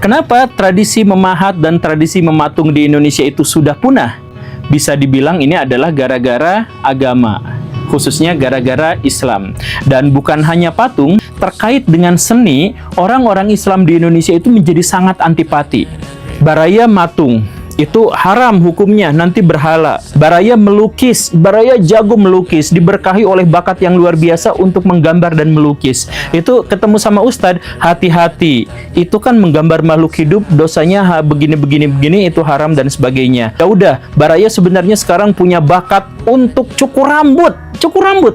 Kenapa tradisi memahat dan tradisi mematung di Indonesia itu sudah punah? Bisa dibilang ini adalah gara-gara agama, khususnya gara-gara Islam. Dan bukan hanya patung, terkait dengan seni, orang-orang Islam di Indonesia itu menjadi sangat antipati. Baraya matung itu haram hukumnya, nanti berhala. Baraya melukis, baraya jago melukis, diberkahi oleh bakat yang luar biasa untuk menggambar dan melukis. Itu ketemu sama ustadz, hati-hati. Itu kan menggambar makhluk hidup, dosanya begini, itu haram dan sebagainya. Ya udah, baraya sebenarnya sekarang punya bakat untuk cukur rambut,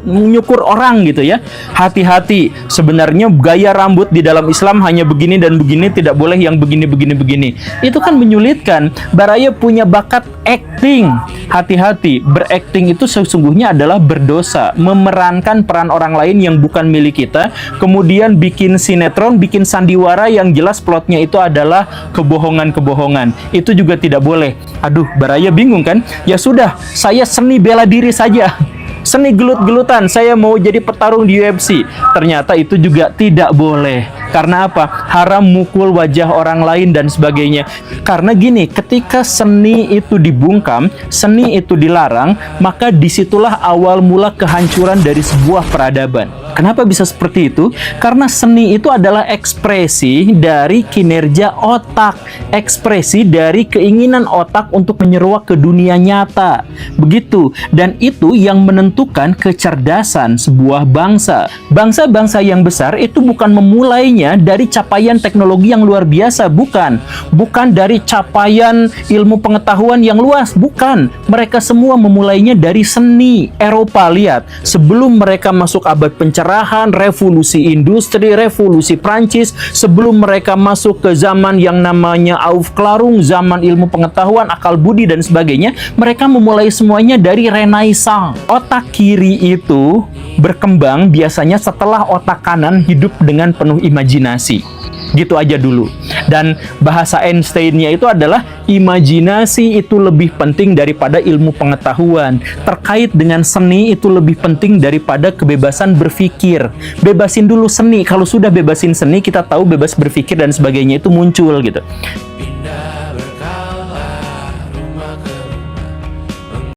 menyukur orang gitu ya. Hati-hati, sebenarnya gaya rambut di dalam Islam hanya begini dan begini, tidak boleh yang begini. Itu kan menyulitkan. Baraya punya bakat acting. Hati-hati, berakting itu sesungguhnya adalah berdosa, memerankan peran orang lain yang bukan milik kita, kemudian bikin sinetron, bikin sandiwara yang jelas plotnya itu adalah kebohongan. Itu juga tidak boleh. Aduh, baraya bingung kan? Ya sudah, saya seni bela diri saja. Seni gelut-gelutan, saya mau jadi petarung di UFC. Ternyata itu juga tidak boleh. Karena apa? Haram mukul wajah orang lain dan sebagainya. Karena gini, ketika seni itu dibungkam, seni itu dilarang, maka disitulah awal mula kehancuran dari sebuah peradaban. Kenapa bisa seperti itu? Karena seni itu adalah ekspresi dari kinerja otak, ekspresi dari keinginan otak untuk menyeruak ke dunia nyata. Begitu. Dan itu yang menentukan kecerdasan sebuah bangsa. Bangsa-bangsa yang besar itu bukan memulainya dari capaian teknologi yang luar biasa, bukan. Bukan dari capaian ilmu pengetahuan yang luas, bukan. Mereka semua memulainya dari seni. Eropa, lihat, sebelum mereka masuk abad pencerahan, revolusi industri, revolusi Prancis, sebelum mereka masuk ke zaman yang namanya Aufklärung, zaman ilmu pengetahuan, akal budi dan sebagainya, mereka memulai semuanya dari Renaissance. Otak kiri itu berkembang biasanya setelah otak kanan hidup dengan penuh imajinasi. Gitu aja dulu. Dan bahasa Einstein-nya itu adalah imajinasi itu lebih penting daripada ilmu pengetahuan. Terkait dengan seni itu lebih penting daripada kebebasan berpikir. Bebasin dulu seni. Kalau sudah bebasin seni, kita tahu bebas berpikir dan sebagainya itu muncul gitu.